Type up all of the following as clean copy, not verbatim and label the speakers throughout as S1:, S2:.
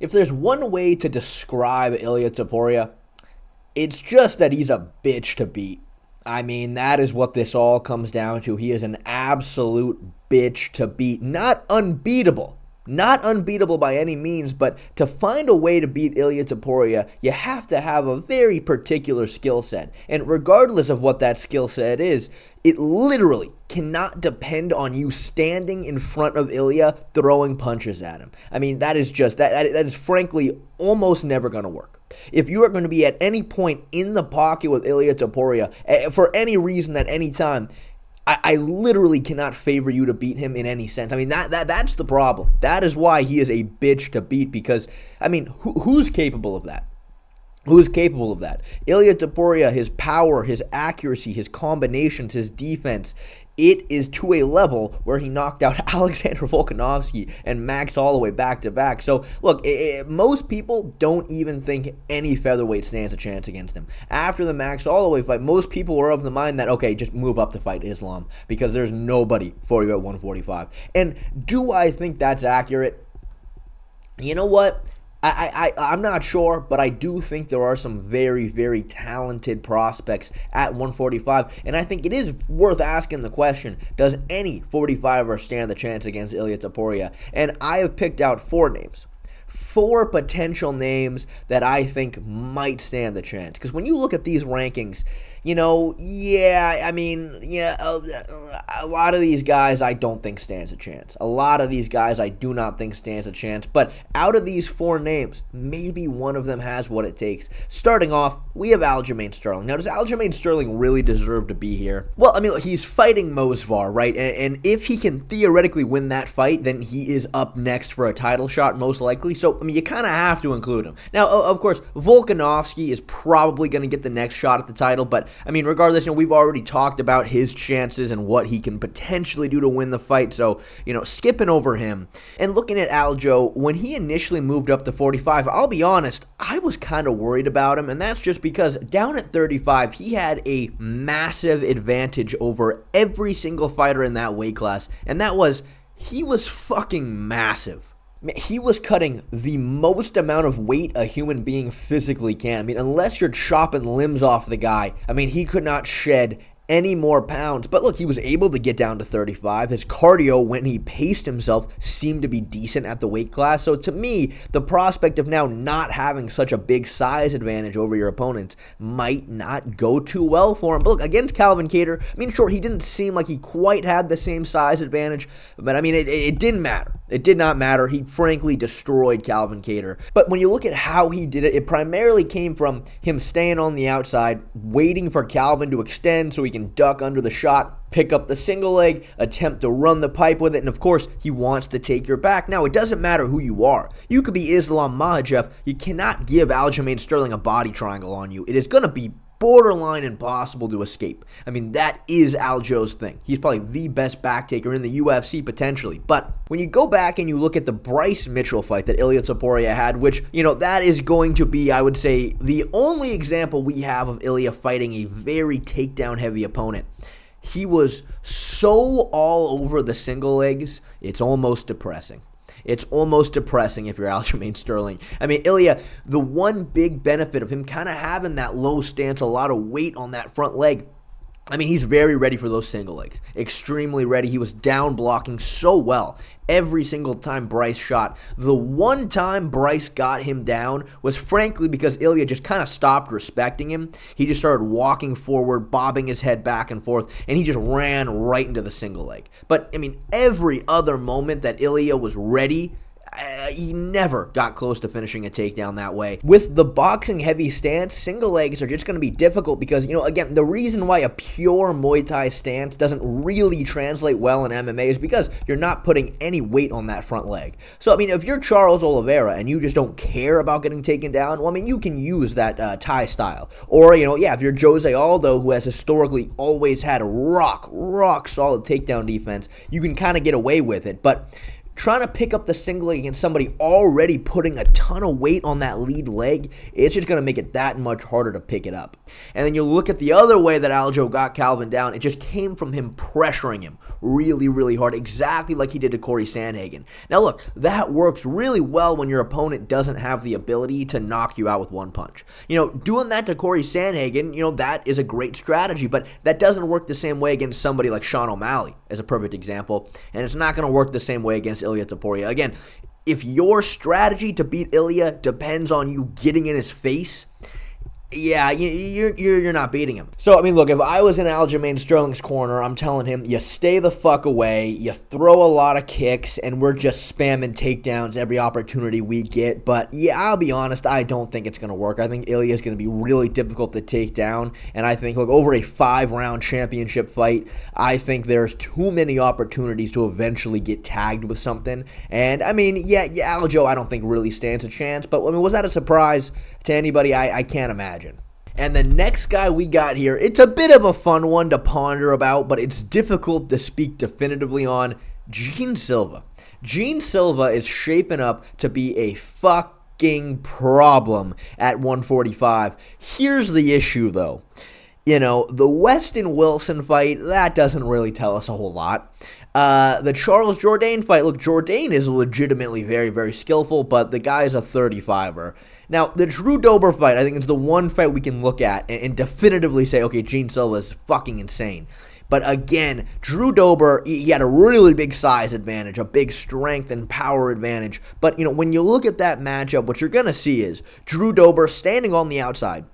S1: If there's one way to describe Ilia Topuria, it's just that he's a bitch to beat. I mean, that is what this all comes down to. He is an absolute bitch to beat. Not unbeatable. Not unbeatable by any means, but to find a way to beat Ilia Topuria, you have to have a very particular skill set. And regardless of what that skill set is, it literally cannot depend on you standing in front of Ilia throwing punches at him. I mean, that is just, that is frankly almost never going to work. If you are going to be at any point in the pocket with Ilia Topuria, for any reason at any time, I literally cannot favor you to beat him in any sense. I mean, that's the problem. That is why he is a bitch to beat, because, I mean, who's capable of that? Who's capable of that? Ilia Topuria, his power, his accuracy, his combinations, his defense, it is to a level where he knocked out Alexander Volkanovski and Max Holloway back-to-back. So, look, most people don't even think any featherweight stands a chance against him. After the Max Holloway fight, most people were of the mind that, okay, just move up to fight Islam because there's nobody for you at 145. And do I think that's accurate? You know what? I'm not sure, but I do think there are some very, very talented prospects at 145, and I think it is worth asking the question, does any 45er stand the chance against Ilia Topuria? And I have picked out 4 names. 4 potential names that I think might stand the chance. Because when you look at these rankings, you know, a lot of these guys I don't think stands a chance. A lot of these guys I do not think stands a chance. But out of these 4 names, maybe one of them has what it takes. Starting off, we have Aljamain Sterling. Now, does Aljamain Sterling really deserve to be here? Well, I mean, look, he's fighting Mosvar, right? And if he can theoretically win that fight, then he is up next for a title shot, most likely. So, I mean, you kind of have to include him. Now, of course, Volkanovski is probably going to get the next shot at the title, but, I mean, regardless, we've already talked about his chances and what he can potentially do to win the fight, so, skipping over him. And looking at Aljo, when he initially moved up to 45, I'll be honest, I was kind of worried about him, and that's just because down at 35, he had a massive advantage over every single fighter in that weight class, and that was, he was fucking massive. He was cutting the most amount of weight a human being physically can. I mean, unless you're chopping limbs off the guy, I mean, he could not shed any more pounds. But look, he was able to get down to 35. His cardio, when he paced himself, seemed to be decent at the weight class. So to me, the prospect of now not having such a big size advantage over your opponents might not go too well for him. But look, against Calvin Kattar, I mean, sure, he didn't seem like he quite had the same size advantage, but I mean, it didn't matter. It did not matter. He frankly destroyed Calvin Kattar. But when you look at how he did it, it primarily came from him staying on the outside, waiting for Calvin to extend so he can duck under the shot, pick up the single leg, attempt to run the pipe with it, and of course, he wants to take your back. Now, it doesn't matter who you are. You could be Islam Makhachev. You cannot give Aljamain Sterling a body triangle on you. It is going to be borderline impossible to escape. I mean, that is Aljo's thing. He's probably the best backtaker in the UFC potentially. But when you go back and you look at the Bryce Mitchell fight that Ilia Topuria had, which, that is going to be, I would say, the only example we have of Ilia fighting a very takedown-heavy opponent. He was so all over the single legs, it's almost depressing. It's almost depressing if you're Aljamain Sterling. I mean, Ilia, the one big benefit of him kind of having that low stance, a lot of weight on that front leg, I mean, he's very ready for those single legs. Extremely ready. He was down blocking so well every single time Bryce shot. The one time Bryce got him down was frankly because Ilia just kind of stopped respecting him. He just started walking forward, bobbing his head back and forth, and he just ran right into the single leg. But, I mean, every other moment that Ilia was ready, he never got close to finishing a takedown that way. With the boxing heavy stance, single legs are just going to be difficult because, again, the reason why a pure Muay Thai stance doesn't really translate well in MMA is because you're not putting any weight on that front leg. So, I mean, if you're Charles Oliveira and you just don't care about getting taken down, well, I mean, you can use that Thai style. Or, if you're Jose Aldo, who has historically always had a rock solid takedown defense, you can kind of get away with it. But trying to pick up the single leg against somebody already putting a ton of weight on that lead leg, it's just going to make it that much harder to pick it up. And then you look at the other way that Aljo got Calvin down, it just came from him pressuring him really, really hard, exactly like he did to Corey Sandhagen. Now look, that works really well when your opponent doesn't have the ability to knock you out with one punch. Doing that to Corey Sandhagen, that is a great strategy, but that doesn't work the same way against somebody like Sean O'Malley, as a perfect example, and it's not going to work the same way against Ilia Topuria. Again, if your strategy to beat Ilia depends on you getting in his face, yeah, you're not beating him. So, look, if I was in Aljamain Sterling's corner, I'm telling him, you stay the fuck away, you throw a lot of kicks, and we're just spamming takedowns every opportunity we get. But, yeah, I'll be honest, I don't think it's going to work. I think Ilia is going to be really difficult to take down, and I think, look, over a 5-round championship fight, I think there's too many opportunities to eventually get tagged with something. And, yeah, Aljo, I don't think really stands a chance, but, was that a surprise to anybody? I can't imagine. And the next guy we got here, it's a bit of a fun one to ponder about, but it's difficult to speak definitively on. Gene Silva. Gene Silva is shaping up to be a fucking problem at 145. Here's the issue, though. The Weston Wilson fight, that doesn't really tell us a whole lot. The Charles Jourdain fight, look, Jourdain is legitimately very, very skillful, but the guy's a 35er. Now, the Drew Dober fight, I think it's the one fight we can look at and definitively say, okay, Gene Silva is fucking insane. But again, Drew Dober, he had a really big size advantage, a big strength and power advantage. But, when you look at that matchup, what you're going to see is Drew Dober standing on the outside,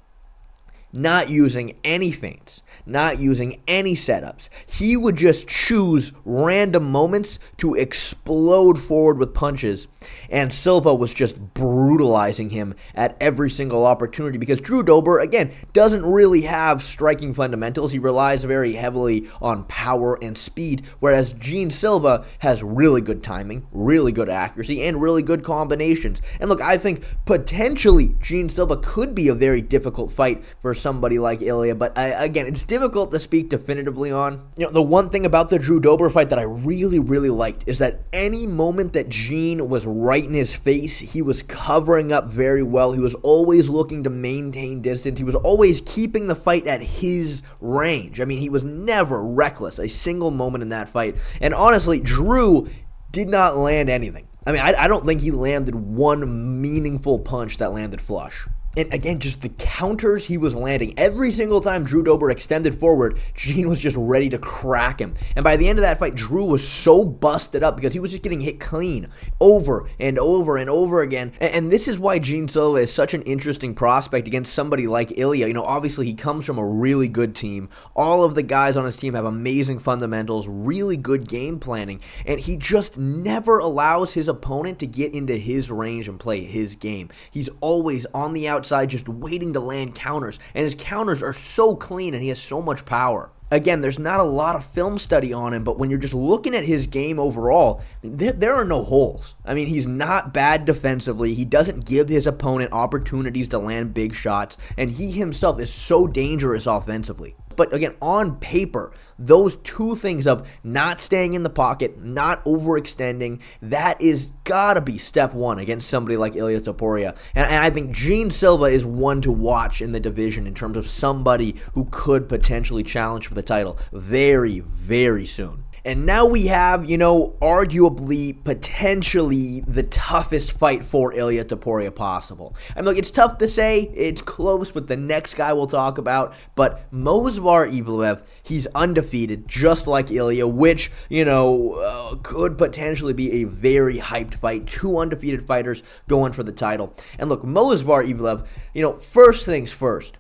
S1: not using any feints, not using any setups. He would just choose random moments to explode forward with punches, and Silva was just brutalizing him at every single opportunity because Drew Dober, again, doesn't really have striking fundamentals. He relies very heavily on power and speed, whereas Gene Silva has really good timing, really good accuracy, and really good combinations. And look, I think potentially Gene Silva could be a very difficult fight for somebody like Ilia, but again, it's difficult to speak definitively on. The one thing about the Drew Dober fight that I really, really liked is that any moment that Gene was right in his face, he was covering up very well. He was always looking to maintain distance. He was always keeping the fight at his range. He was never reckless a single moment in that fight. And honestly, Drew did not land anything. I don't think he landed one meaningful punch that landed flush. And again, just the counters he was landing. Every single time Drew Dober extended forward, Gene was just ready to crack him. And by the end of that fight, Drew was so busted up because he was just getting hit clean over and over and over again. And this is why Gene Silva is such an interesting prospect against somebody like Ilia. Obviously he comes from a really good team. All of the guys on his team have amazing fundamentals, really good game planning, and he just never allows his opponent to get into his range and play his game. He's always on the outside just waiting to land counters, and his counters are so clean and he has so much power. Again, there's not a lot of film study on him, but when you're just looking at his game overall, there are no holes. He's not bad defensively. He doesn't give his opponent opportunities to land big shots, and he himself is so dangerous offensively. But again, on paper, those two things of not staying in the pocket, not overextending, that is gotta be step one against somebody like Ilia Topuria. And I think Gene Silva is one to watch in the division in terms of somebody who could potentially challenge for the title very, very soon. And now we have, arguably, potentially the toughest fight for Ilia Topuria possible. Look, it's tough to say. It's close with the next guy we'll talk about. But Mosvar Evloev, he's undefeated, just like Ilia, which, could potentially be a very hyped fight. Two undefeated fighters going for the title. And look, Mosvar Evloev, first things first.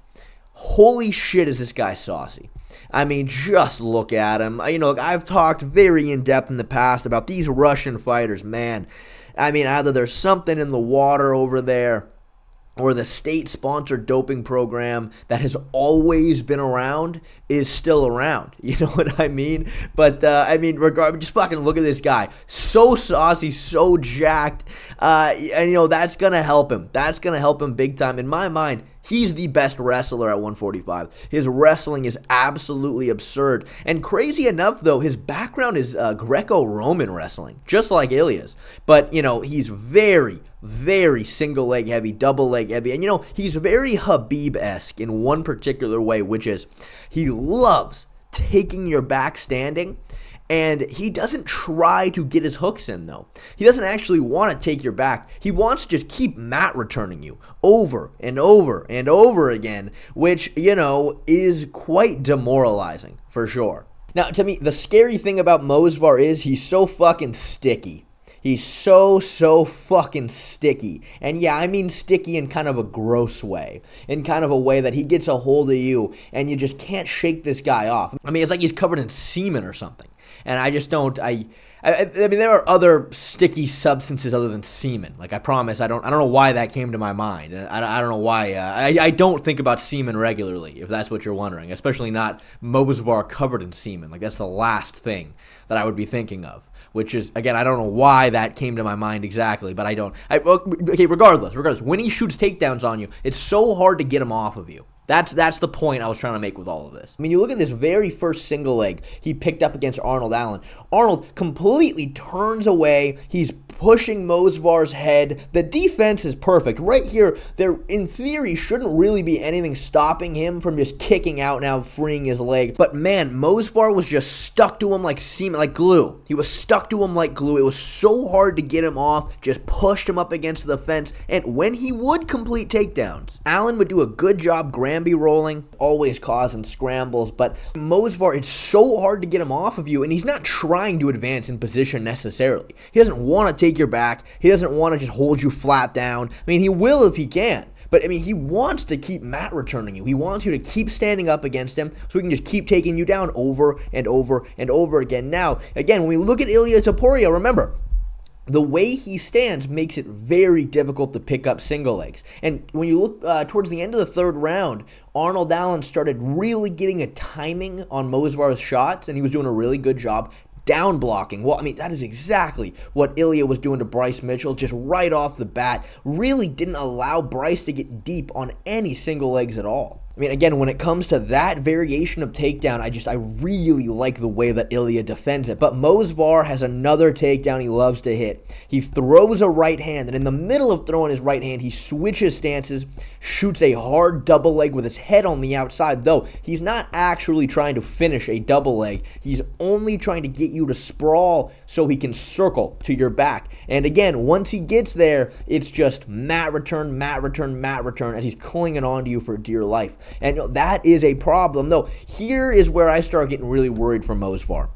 S1: Holy shit, is this guy saucy. Just look at him. Look, I've talked very in-depth in the past about these Russian fighters, man. Either there's something in the water over there, or the state-sponsored doping program that has always been around is still around. You know what I mean? But, just fucking look at this guy. So saucy, so jacked. And, that's going to help him. That's going to help him big time. In my mind, he's the best wrestler at 145. His wrestling is absolutely absurd. And crazy enough, though, his background is Greco-Roman wrestling, just like Ilia's. But, he's very, very single leg heavy, double leg heavy. And, he's very Habib-esque in one particular way, which is he loves taking your back standing. And he doesn't try to get his hooks in, though. He doesn't actually want to take your back. He wants to just keep mat returning you over and over and over again, which, is quite demoralizing, for sure. Now, to me, the scary thing about Mosvar is he's so fucking sticky. He's so fucking sticky. And yeah, I mean sticky in kind of a gross way. In kind of a way that he gets a hold of you and you just can't shake this guy off. I mean, it's like he's covered in semen or something. And I just don't, I mean, there are other sticky substances other than semen. Like, I promise, I don't know why that came to my mind. I don't know why, I don't think about semen regularly, if that's what you're wondering. Especially not Mosvar covered in semen. Like, that's the last thing that I would be thinking of. Which is, again, I don't know why that came to my mind exactly, but okay, regardless, when he shoots takedowns on you, it's so hard to get him off of you. That's the point I was trying to make with all of this. I mean, you look at this very first single leg he picked up against Arnold Allen. Arnold completely turns away. He's pushing Mosvar's head. The defense is perfect. Right here, there, in theory, shouldn't really be anything stopping him from just kicking out now, freeing his leg. But man, Mosvar was just stuck to him like semen, like glue. He was stuck to him like glue. It was so hard to get him off, just pushed him up against the fence. And when he would complete takedowns, Allen would do a good job Granby rolling, always causing scrambles. But Mosvar, it's so hard to get him off of you, and he's not trying to advance in position necessarily. He doesn't want to take your back. He doesn't want to just hold you flat down. I mean, he will if he can. But, I mean, he wants to keep mat returning you. He wants you to keep standing up against him so he can just keep taking you down over and over and over again. Now, again, when we look at Ilia Topuria, remember, the way he stands makes it very difficult to pick up single legs. And when you look towards the end of the third round, Arnold Allen started really getting a timing on Mosvar's shots, and he was doing a really good job down blocking. Well, I mean, that is exactly what Ilia was doing to Bryce Mitchell, just right off the bat. Really didn't allow Bryce to get deep on any single legs at all. I mean, again, when it comes to that variation of takedown, I really like the way that Ilia defends it. But Mosvar has another takedown he loves to hit. He throws a right hand, and in the middle of throwing his right hand, he switches stances, shoots a hard double leg with his head on the outside, though he's not actually trying to finish a double leg. He's only trying to get you to sprawl so he can circle to your back. And again, once he gets there, it's just mat return, mat return, mat return as he's clinging on to you for dear life. And that is a problem, though. Here is where I start getting really worried for Mosvar,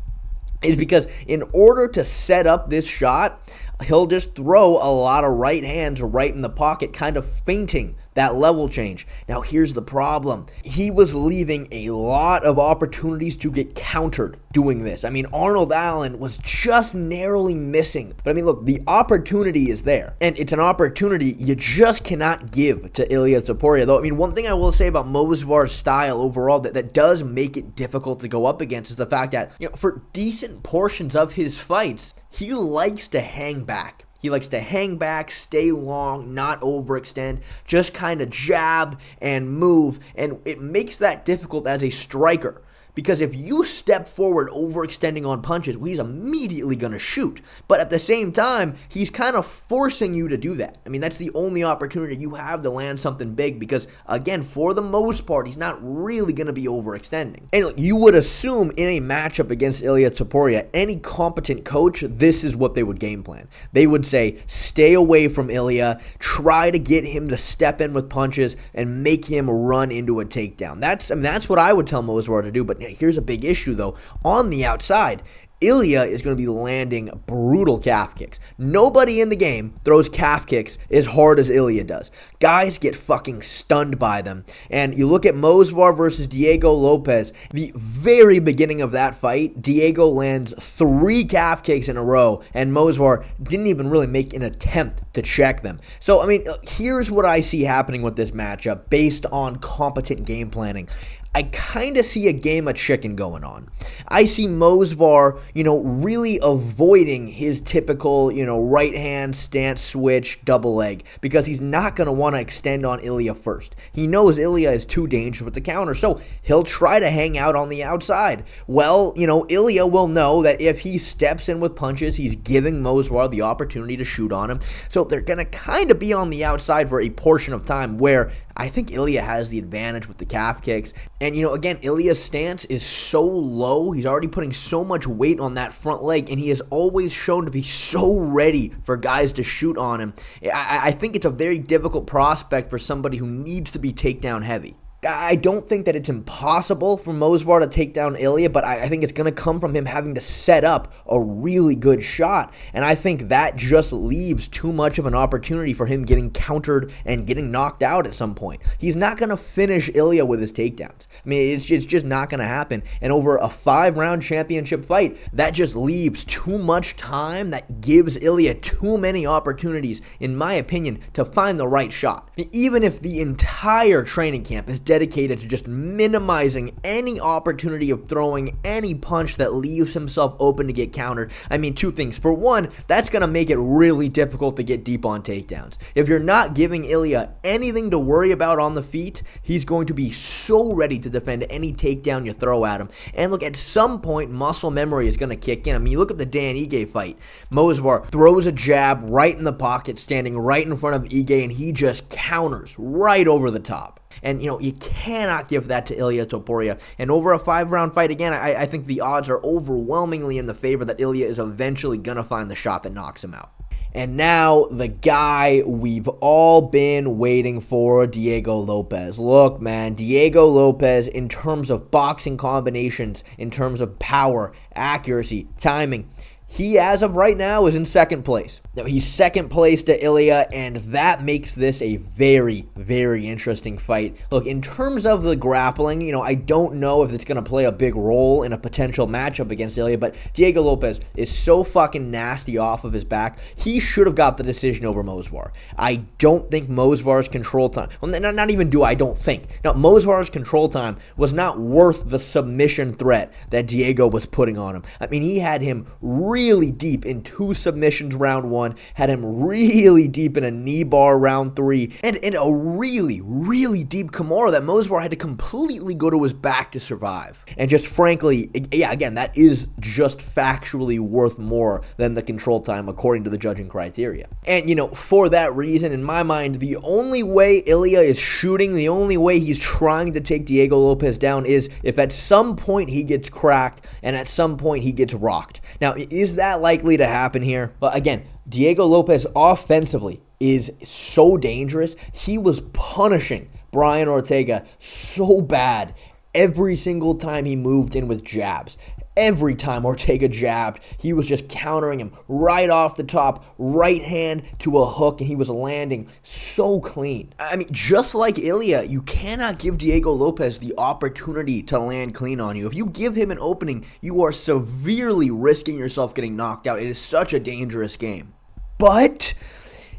S1: is because in order to set up this shot, he'll just throw a lot of right hands right in the pocket, kind of feinting that level change. Now, here's the problem. He was leaving a lot of opportunities to get countered doing this. I mean, Arnold Allen was just narrowly missing. But I mean, look, the opportunity is there. And it's an opportunity you just cannot give to Ilia Topuria. Though, I mean, one thing I will say about Mosvar's style overall that does make it difficult to go up against is the fact that, for decent portions of his fights, he likes to hang back. He likes to hang back, stay long, not overextend, just kind of jab and move, and it makes that difficult as a striker. Because if you step forward overextending on punches, well, he's immediately going to shoot. But at the same time, he's kind of forcing you to do that. I mean, that's the only opportunity you have to land something big because, again, for the most part, he's not really going to be overextending. And look, you would assume in a matchup against Ilia Topuria, any competent coach, this is what they would game plan. They would say, stay away from Ilia, try to get him to step in with punches and make him run into a takedown. That's what I would tell Mosvar to do, but here's a big issue, though. On the outside, Ilia is going to be landing brutal calf kicks. Nobody in the game throws calf kicks as hard as Ilia does. Guys get fucking stunned by them. And you look at Mosvar versus Diego Lopes, the very beginning of that fight, Diego lands 3 calf kicks in a row, and Mosvar didn't even really make an attempt to check them. So, I mean, here's what I see happening with this matchup based on competent game planning. I kind of see a game of chicken going on. I see Mosvar, really avoiding his typical, right hand stance switch double leg because he's not going to want to extend on Ilia first. He knows Ilia is too dangerous with the counter, so he'll try to hang out on the outside. Well, Ilia will know that if he steps in with punches, he's giving Mosvar the opportunity to shoot on him. So they're going to kind of be on the outside for a portion of time where I think Ilia has the advantage with the calf kicks. And, again, Ilia's stance is so low. He's already putting so much weight on that front leg, and he is always shown to be so ready for guys to shoot on him. I think it's a very difficult prospect for somebody who needs to be takedown heavy. I don't think that it's impossible for Mosvar to take down Ilia, but I think it's going to come from him having to set up a really good shot. And I think that just leaves too much of an opportunity for him getting countered and getting knocked out at some point. He's not going to finish Ilia with his takedowns. I mean, it's just not going to happen. And over a 5-round championship fight, that just leaves too much time. That gives Ilia too many opportunities, in my opinion, to find the right shot. Even if the entire training camp is dedicated to just minimizing any opportunity of throwing any punch that leaves himself open to get countered. I mean, 2 things. For one, that's going to make it really difficult to get deep on takedowns. If you're not giving Ilia anything to worry about on the feet, he's going to be so ready to defend any takedown you throw at him. And look, at some point, muscle memory is going to kick in. I mean, you look at the Dan Ige fight. Mosvar throws a jab right in the pocket, standing right in front of Ige, and he just counters right over the top. And, you cannot give that to Ilia Topuria. And over a 5-round fight, again, I think the odds are overwhelmingly in the favor that Ilia is eventually going to find the shot that knocks him out. And now, the guy we've all been waiting for, Diego Lopes. Look, man, Diego Lopes, in terms of boxing combinations, in terms of power, accuracy, timing, he, as of right now, is in second place. Now, he's second place to Ilia, and that makes this a very, very interesting fight. Look, in terms of the grappling, I don't know if it's going to play a big role in a potential matchup against Ilia, but Diego Lopes is so fucking nasty off of his back. He should have got the decision over Mosvar. I don't think Mosvar's control time, well, not even do I don't think. Now, Mosvar's control time was not worth the submission threat that Diego was putting on him. I mean, he had him really deep in 2 submissions round 1, had him really deep in a knee bar round 3, and in a really, really deep Kimura that Mosvar had to completely go to his back to survive. And just frankly, yeah, again, that is just factually worth more than the control time according to the judging criteria. And, for that reason, in my mind, the only way Ilia is shooting, the only way he's trying to take Diego Lopes down is if at some point he gets cracked and at some point he gets rocked. Now, is that likely to happen here? But again, Diego Lopes offensively is so dangerous. He was punishing Brian Ortega so bad every single time he moved in with jabs. Every time Ortega jabbed, he was just countering him right off the top, right hand to a hook, and he was landing so clean. I mean, just like Ilia, you cannot give Diego Lopes the opportunity to land clean on you. If you give him an opening, you are severely risking yourself getting knocked out. It is such a dangerous game. But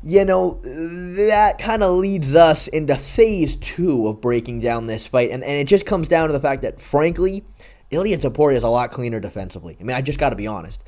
S1: that kind of leads us into phase 2 of breaking down this fight, and it just comes down to the fact that, frankly, Ilia Topuria is a lot cleaner defensively. I mean, I just got to be honest.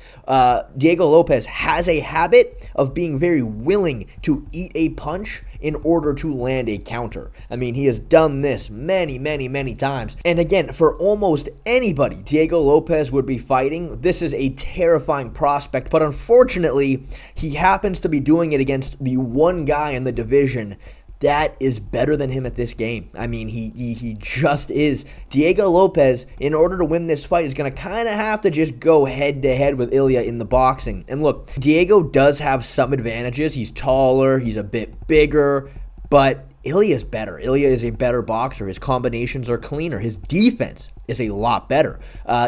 S1: Diego Lopes has a habit of being very willing to eat a punch in order to land a counter. I mean, he has done this many, many, many times. And again, for almost anybody Diego Lopes would be fighting, this is a terrifying prospect. But unfortunately, he happens to be doing it against the one guy in the division that is better than him at this game. I mean, he just is. Diego Lopes, in order to win this fight, is going to kind of have to just go head-to-head with Ilia in the boxing. And look, Diego does have some advantages. He's taller, he's a bit bigger, but Ilia is better. Ilia is a better boxer. His combinations are cleaner. His defense is a lot better.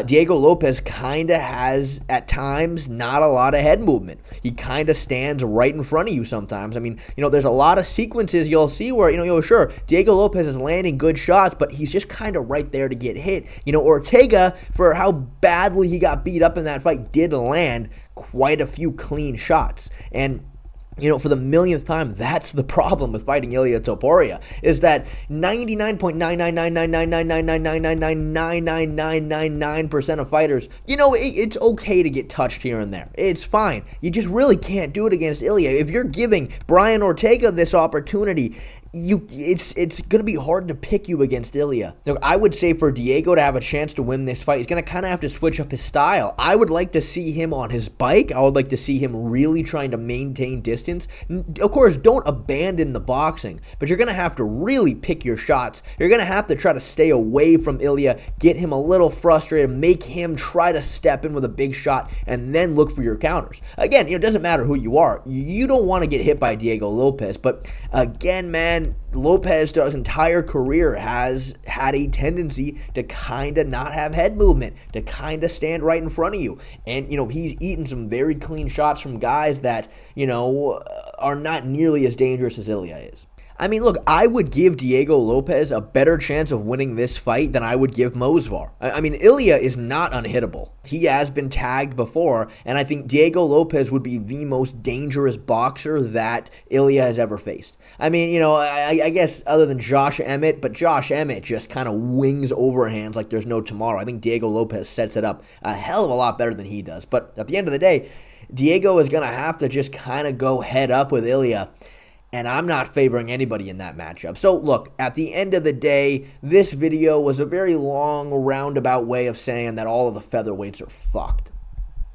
S1: Diego Lopes kind of has, at times, not a lot of head movement. He kind of stands right in front of you sometimes. I mean, there's a lot of sequences you'll see where, sure, Diego Lopes is landing good shots, but he's just kind of right there to get hit. Ortega, for how badly he got beat up in that fight, did land quite a few clean shots. And for the millionth time, that's the problem with fighting Ilia Topuria, is that 99.9999999999999% of fighters, it's okay to get touched here and there. It's fine. You just really can't do it against Ilia. If you're giving Brian Ortega this opportunity, it's going to be hard to pick you against Ilia. Look, I would say for Diego to have a chance to win this fight, he's going to kind of have to switch up his style. I would like to see him on his bike. I would like to see him really trying to maintain distance. Of course, don't abandon the boxing, but you're going to have to really pick your shots. You're going to have to try to stay away from Ilia, get him a little frustrated, make him try to step in with a big shot, and then look for your counters. Again, it doesn't matter who you are. You don't want to get hit by Diego Lopes, but again, man, Lopes, throughout his entire career, has had a tendency to kind of not have head movement, to kind of stand right in front of you. And, he's eaten some very clean shots from guys that, are not nearly as dangerous as Ilia is. I mean, look, I would give Diego Lopes a better chance of winning this fight than I would give Mosvar. I mean, Ilia is not unhittable. He has been tagged before, and I think Diego Lopes would be the most dangerous boxer that Ilia has ever faced. I mean, I guess other than Josh Emmett, but Josh Emmett just kind of wings overhands like there's no tomorrow. I think Diego Lopes sets it up a hell of a lot better than he does. But at the end of the day, Diego is going to have to just kind of go head up with Ilia. And I'm not favoring anybody in that matchup. So look, at the end of the day, this video was a very long, roundabout way of saying that all of the featherweights are fucked.